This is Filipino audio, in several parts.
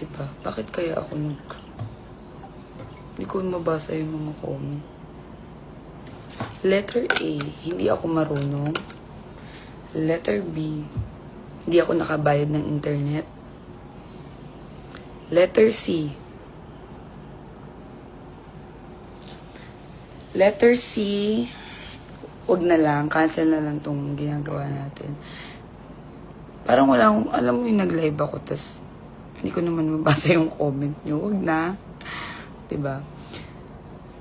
Diba? Bakit kaya ako hindi ko mabasa yung mga comment. Letter A, hindi ako marunong. Letter B, hindi ako nakabayad ng internet. Letter C, wag na lang, cancel na lang tong ginagawa natin. Parang wala akong, alam mo yung nag-live ako, tas hindi ko naman mabasa yung comment nyo. Wag na. Diba?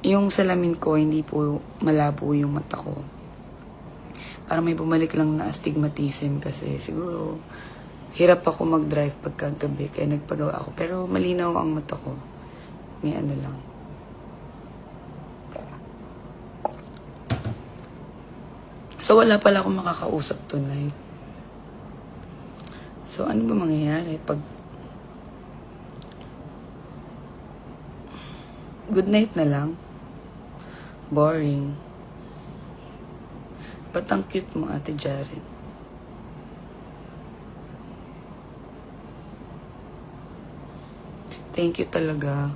Yung salamin ko, hindi po malabo yung mata ko. Parang may bumalik lang na astigmatism kasi siguro hirap ako mag-drive pagkagabi kaya nagpagawa ako. Pero malinaw ang mata ko. May ano lang. So wala pala akong makakausap tonight. So ano ba mangyayari pag good night na lang? Boring. Ba't ang cute mo, Ate Jaren? Thank you talaga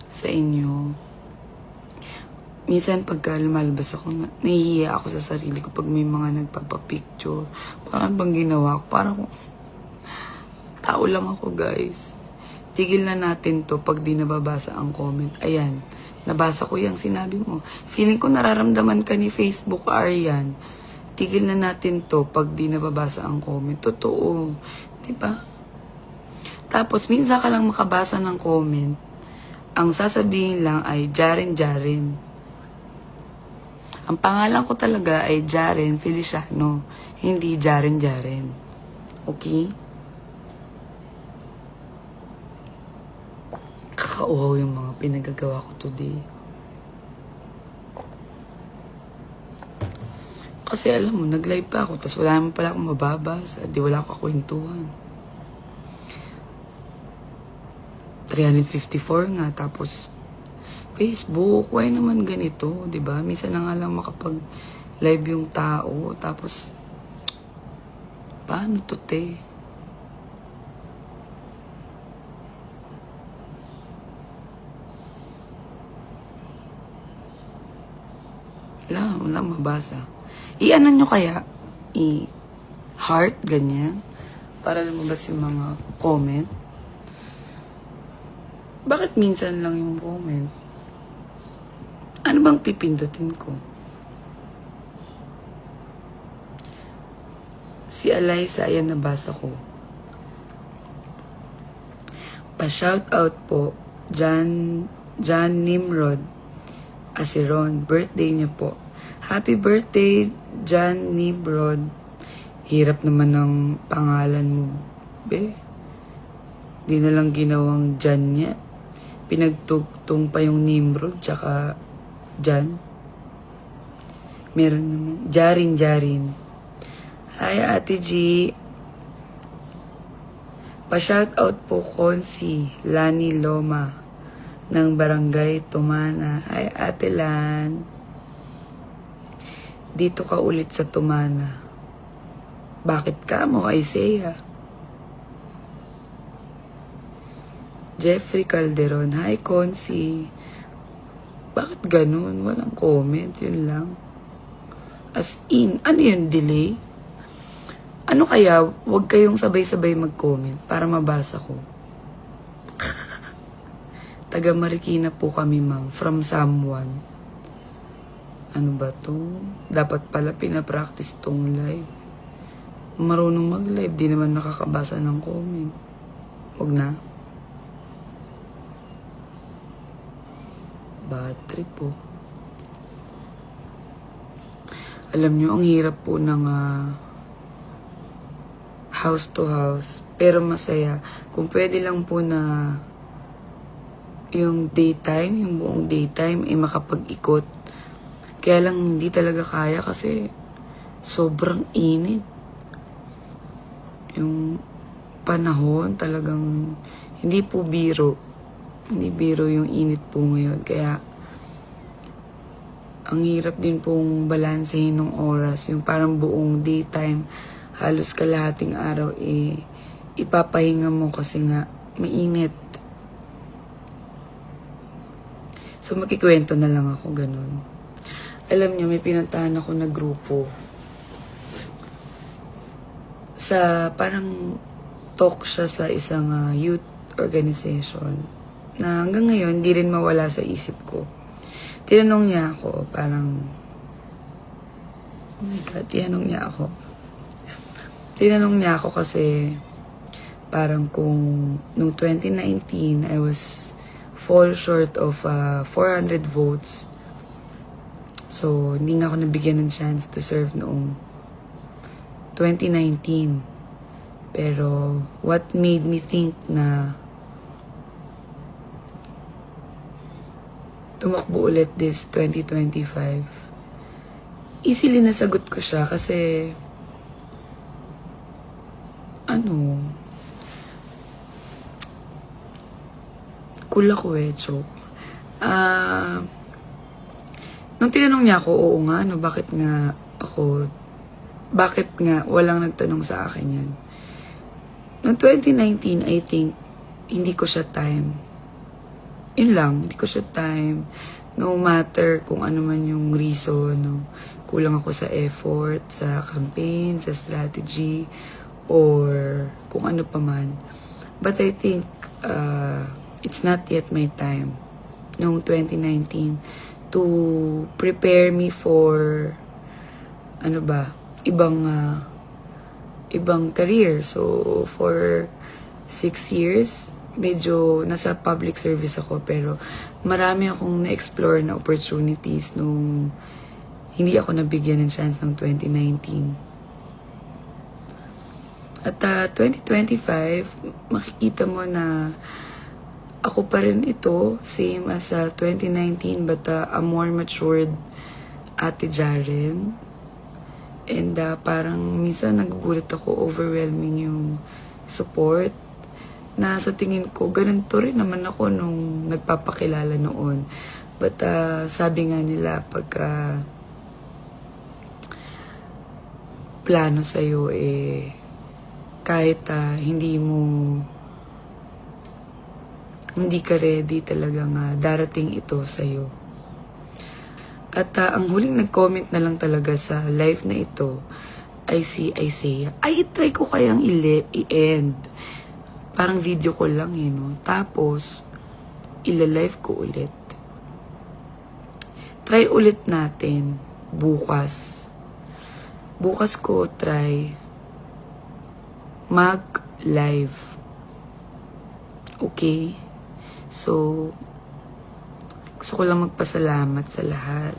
sa inyo. Minsan pagka lumalabas ako, nahihiya ako sa sarili ko pag may mga nagpapapicture. Parang bang ginawa ko? Parang tao lang ako, guys. Tigil na natin to pag di nababasa ang comment. Ayan, nabasa ko yung sinabi mo. Feeling ko nararamdaman ka ni Facebook, Arian. Tigil na natin to pag di nababasa ang comment. Totoo. Diba? Tapos, minsan ka lang makabasa ng comment. Ang sasabihin lang ay Jaren. Ang pangalan ko talaga ay Jaren Feliciano. Hindi Jaren. Okay? Kakauhaw yung mga pinagagawa ko today. Kasi alam mo, nag-live pa ako, tapos wala naman pala akong mababasa, di wala ako kakwentuhan. 354 nga, tapos Facebook, why naman ganito, di ba? Minsan na nga lang makapag-live yung tao, tapos paano to, te? Wala mabasa. I-ano nyo kaya? I-heart, ganyan. Para lumabas yung mga comment. Bakit minsan lang yung comment? Ano bang pipindutin ko? Si Eliza, ayan nabasa ko. Pa-shoutout po, John Nimrod Asiron. Birthday niya po. Happy birthday, John Nimrod. Hirap naman ng pangalan mo, be. Di na lang ginawang John niya. Pinagtugtong pa yung Nimrod, tsaka John. Meron naman. Jarin. Hi, Ate G. Pa-shoutout po Konsi Lani Loma ng Barangay Tumana. Hi, Ate Lan. Dito ka ulit sa Tumana. Bakit ka mo, Isaiah? Jeffrey Calderon. Hi, Konsi. Bakit ganun? Walang comment. Yun lang. As in, ano yun, delay? Ano kaya, wag kayong sabay-sabay mag-comment para mabasa ko. Taga Marikina po kami, ma'am. From someone. Ano ba to? Dapat pala pinapractice tong live. Marunong mag-live, di naman nakakabasa ng comment. Wag na. Bad trip po. Alam nyo, ang hirap po ng house to house. Pero masaya. Kung pwede lang po na yung daytime, yung buong daytime, ay makapag-ikot. Kaya lang hindi talaga kaya kasi sobrang init. Yung panahon talagang hindi po biro. Hindi biro yung init po ngayon. Kaya ang hirap din pong balansehin ng oras. Yung parang buong daytime, halos kalahating araw ipapahinga mo kasi nga mainit. So, makikwento na lang ako ganun. Alam niyo, may pinuntahan ako na grupo. Parang talk siya sa isang youth organization na hanggang ngayon, di rin mawala sa isip ko. Tinanong niya ako, parang, oh my God, tinanong niya ako kasi, parang kung, nung 2019, I was fall short of 400 votes. So, hindi nga ako nabigyan ng chance to serve noong 2019. Pero, what made me think na tumakbo ulit this 2025? Easily nasagot ko siya kasi cool ako joke. Nung tinanong niya ako, oo nga, bakit nga walang nagtanong sa akin yan? Noong 2019, I think, hindi ko siya time. Yun lang, hindi ko siya time. No matter kung ano man yung reason, no? Kulang ako sa effort, sa campaign, sa strategy, or kung ano pa man. But I think, it's not yet my time. Noong 2019, to prepare me for, ibang career. So, for 6 years, medyo nasa public service ako, pero marami akong na-explore na opportunities nung hindi ako nabigyan ng chance ng 2019. At 2025, makikita mo na ako pa rin ito, same as 2019, but a more matured Ate Jaren. And parang minsan nagugulat ako, overwhelming yung support. Na sa tingin ko, ganito rin naman ako nung nagpapakilala noon. But sabi nga nila, pagka plano sa'yo, kahit hindi ka ready talagang darating ito sa'yo. At ang huling nag-comment na lang talaga sa live na ito ay si Isaiah. Ay, try ko kayang i-end. Parang video ko lang no? Tapos, ila-live ko ulit. Try ulit natin bukas. Bukas ko try mag-live. Okay? So, gusto ko lang magpasalamat sa lahat.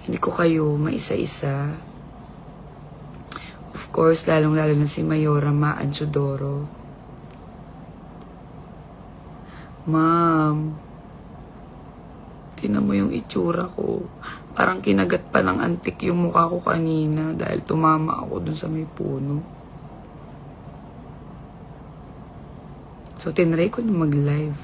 Hindi ko kayo maisa-isa. Of course, lalong-lalo na si Mayora Ma Anchodoro. Ma'am, tinan mo yung itsura ko. Parang kinagat pa ng antik yung mukha ko kanina dahil tumama ako dun sa may puno. So, tinry ko na mag-live.